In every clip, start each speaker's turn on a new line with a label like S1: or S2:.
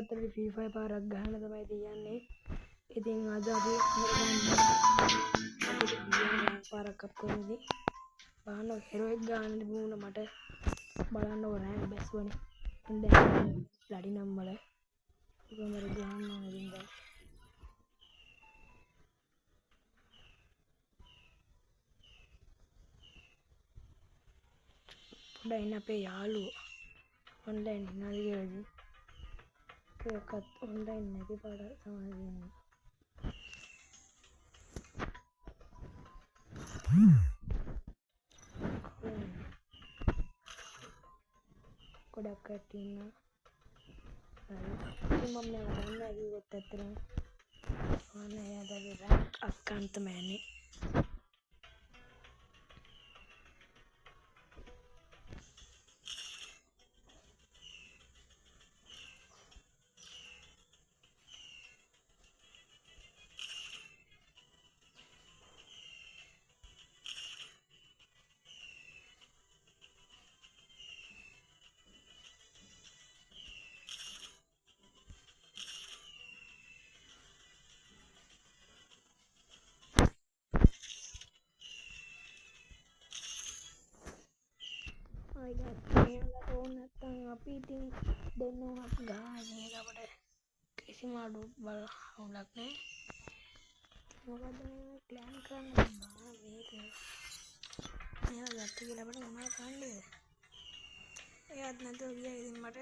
S1: අතර ෆීෆා පාරක් ගහන්න තමයි තියන්නේ. ඉතින් අද අපි පාරක් අප්කරනදී බලන්න හෙරෝෙක් ගන්න තිබුණා මට බලන්න ඕනේ බැස්වනේ. දැන් ප්ලැටිනම් වල කොහමද ගහන්න ඕනේ දැන්. පොඩ්ඩක් අපේ යාළුවෝ ඔන්ලයින් ඉන්නවද කියලා. ඒකත් ඔන්ලයින් නැති පාඩ සමාජයෙන්. ගොඩක් කට්ටිය ඉන්නවා. හරි. මම නෑ කිව්වොත් ඇත්තටම ඕනේ යදාගේ රැන්ක් අක්කන්ත මෑනේ. නැත්තම් අපි ඉතින් දෙන්නුවක් ගානේ අපිට කිසිම අඩුවක් බලහවුලක් නෑ. මොකද මේ ප්ලෑන් කරන්න බෑ මේක. මේවා ගත්ත කියලා අපිට මොනවද කන්නේ? ඒවත් නැතුව ගියා ඉතින් මට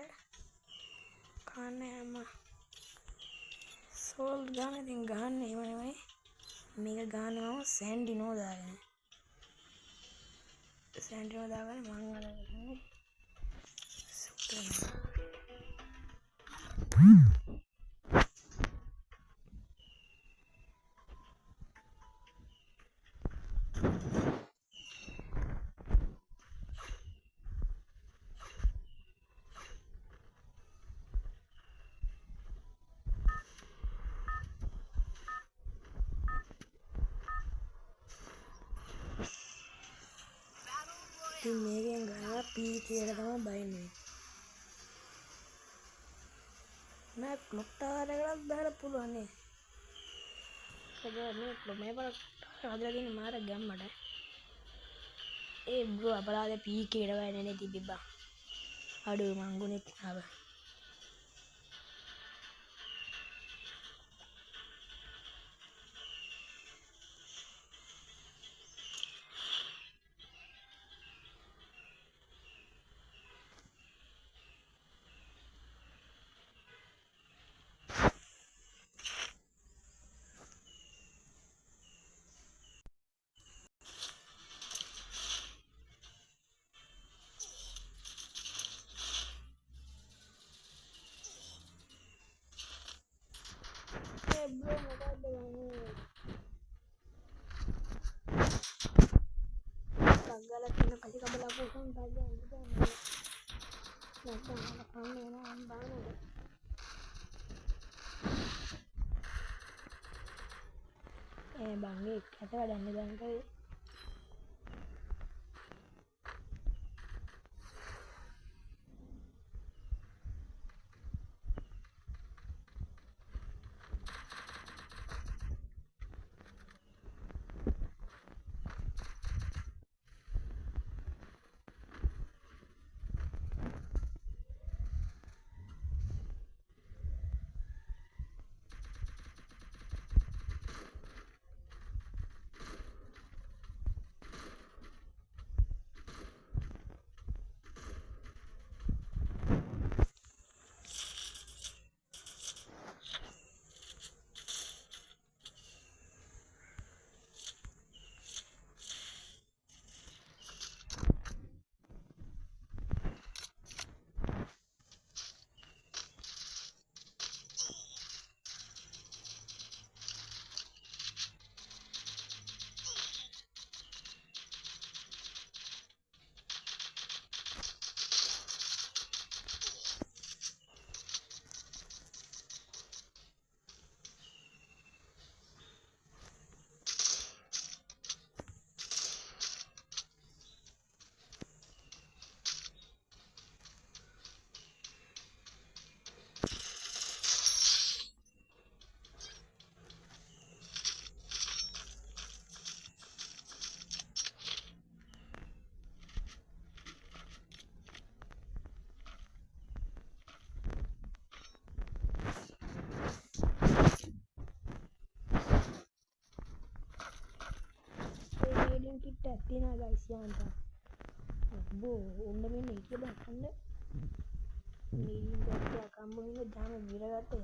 S1: කන්නේ හැම සෝල් ගන්න ඉතින් ගහන්නේ එහෙම නෙමෙයි. මේක ගහන්නේ මම සෑන්ඩිනෝ දාගෙන. සෑන්ඩිනෝ දාගෙන මං අරගෙන ඉතින් මේකෙන් ගහලා පී කියලා තමයි බයින්නේ. මම ක්ලොක් ටවර් එකකට දාලා පුළුවන් නේ. මේ පාර හදලා තියෙන මාර ගැම්මට. ඒ බ්‍රෝ අපරාධ පී කීඩ වෙන්නේ තිබ්බා. අඩුව මංගුනේ ආව. bro මොකක්ද ගන්නේ? සංගල කියන කලි කබලා පොසන් දාගෙන ඉඳන් නැත්නම් කන්නේ නෑ බානද? බංගේ කට වැඩන්නේ දැන් කයි. කිට්ට ඇතිනා ගයිස් යන්ත අබ්බෝ ඔන්න මෙන්න හිටිය බන්න මීඩියම් එකක් හම්බ වෙන දාම විරගත්ත යන්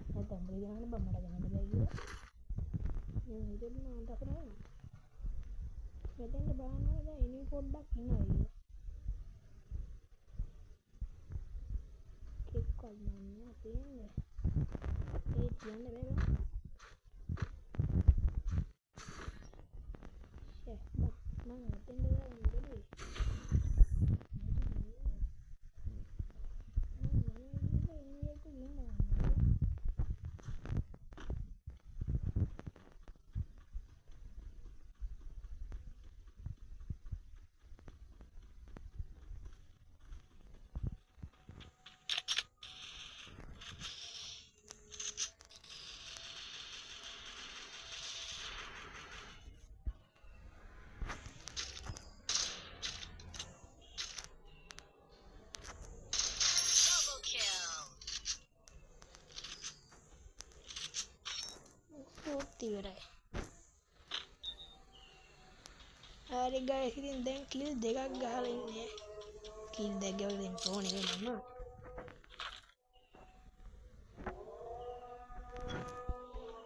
S1: නැත්නම් මුලි ගන්න බම් මට ගන්න බෑ කියලා මම හිතුවා මම තකරනවා මෙතෙන්ට බලන්න දැන් එනි පොඩ්ඩක් ඉන්නවා කියලා කෙක්කල් මන්නේ තේන්නේ ඒ කියන්න බෑ මම මෙතෙන්ට ගියා මොකද ඉවරයි. හරි ගයිස් ඉතින් දැන් කිල් දෙකක් ගහලා ඉන්නේ. කිල් දෙක ගහලා දැන් ඕනේ වෙනවා.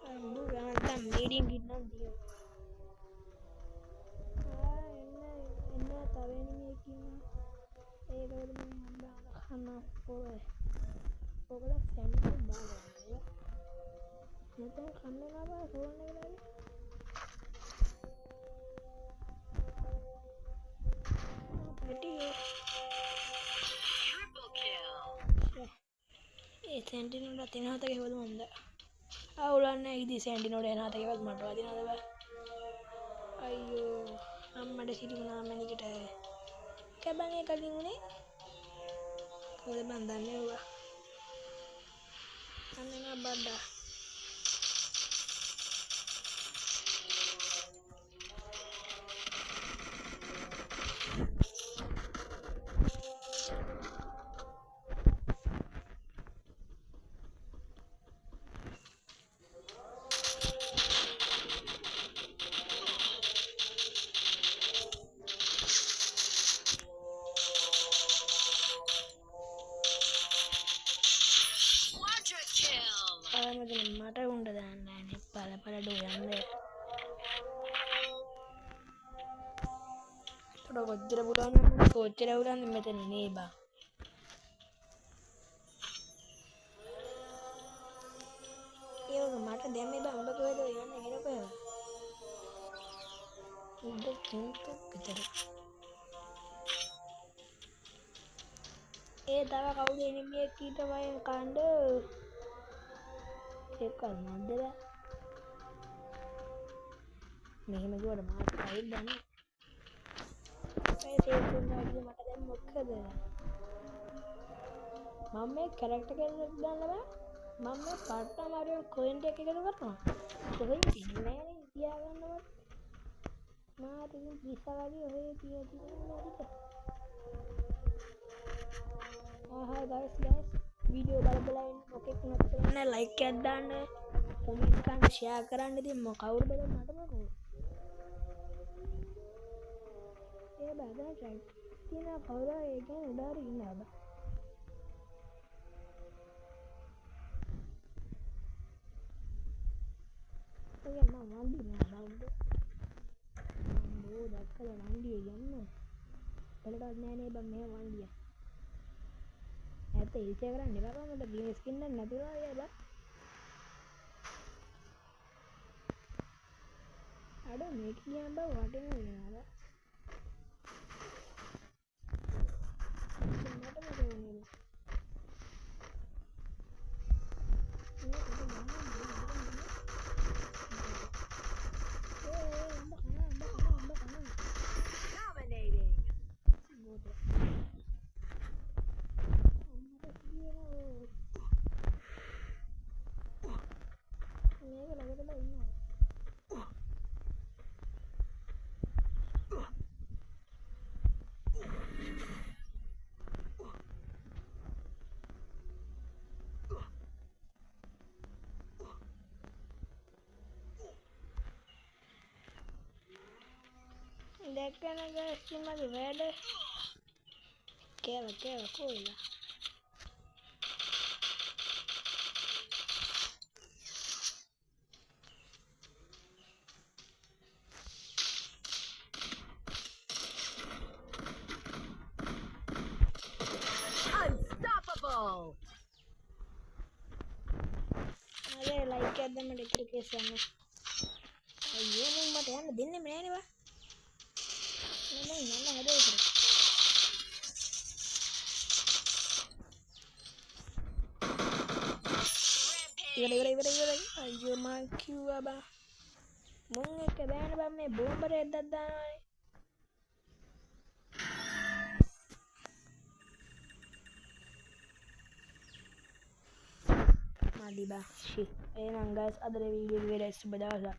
S1: අම්බු ගාන්ටම් මීඩියම් ගින්නම් දියෝ. එන්න තව එනිමෙක් ඉන්නවා. ඒකවල මම හම්බාලා කන්න පොරේ. ඔයගොල්ලෝ සැන්ඩල් බාගන්න. මෙතන කන්න නාවා ෆෝන් එක දාලා ඒ සැන්ටිනෝට තිනහතක හෙවල මන්ද අවුලන්න ඉදි සැන්ටිනෝට එනහතක හෙවත් මට වදිනද බෑ අයියෝ අම්මට සිරිුණා මැනිකට කැබන් එක කලින් උනේ කොහෙද බන් දන්නේ ඌවා අන්න නා බඩා මට උන්ට දාන්න පලපලට යන්න පොඩ කොච්චර පුරන්න කොච්චර උරන්න මෙතන නේ බා ඒක මට දැම්මේ බා උඹ කොහෙද යන්නේ ගෙන කොහෙද උඹ කෙන්ට විතර ඒ තව කවුද එනිමියෙක් කීට වය කණ්ඩ එක්කල් නැද්ද මෙහෙම කිව්වට මාත් ෆයිල් දන්නේ ඒ සේව් කරනවා කිය මට දැන් මොකද මම මේ කැරක්ටර් කෙනෙක් ගන්න බෑ මම මේ පාර්ට්නර් මාරියෝ කොයින්ට් එක එකතු කරනවා කොහෙන්ද ඉන්නේ නෑනේ තියාගන්නවත් මාත් ඉතින් පිස්සාවගේ ඔය තියනවා hi guys video බලලා ඉන්න මොකෙක් නැත්නම් like එකක් දාන්න comment කරන්න share කරන්න ඉතින් මම කවුරු බලන්න මට මොකෝ ඒ බබා ට්‍රයි තියන කවුරු ඒක උඩාර ඉන්නවා බා ඔය මම වන්දි නෑ බෝ දැක්කලා වන්දිය යන්න බලවත් නෑ නේ බං මේ වන්දිය ඇත්ත ඉල්ච කරන්න එපා මට ගේම් ස්කින් එක නැතුණා කියලා අඩ මේක කියන්න බෑ වටිනවා නේද මට මොකද වෙන්නේ देखते ना guys cuma di beda kela cool lah
S2: Unstoppable!
S1: अरे लाइक कर दे मैं देख के सामने ये नहीं मत यार दिन में नहीं बा नहीं ना हदे इधर इधर ayo makiu ba munge ke ban ba me bomber dada mali ba shi emang guys ada video sudah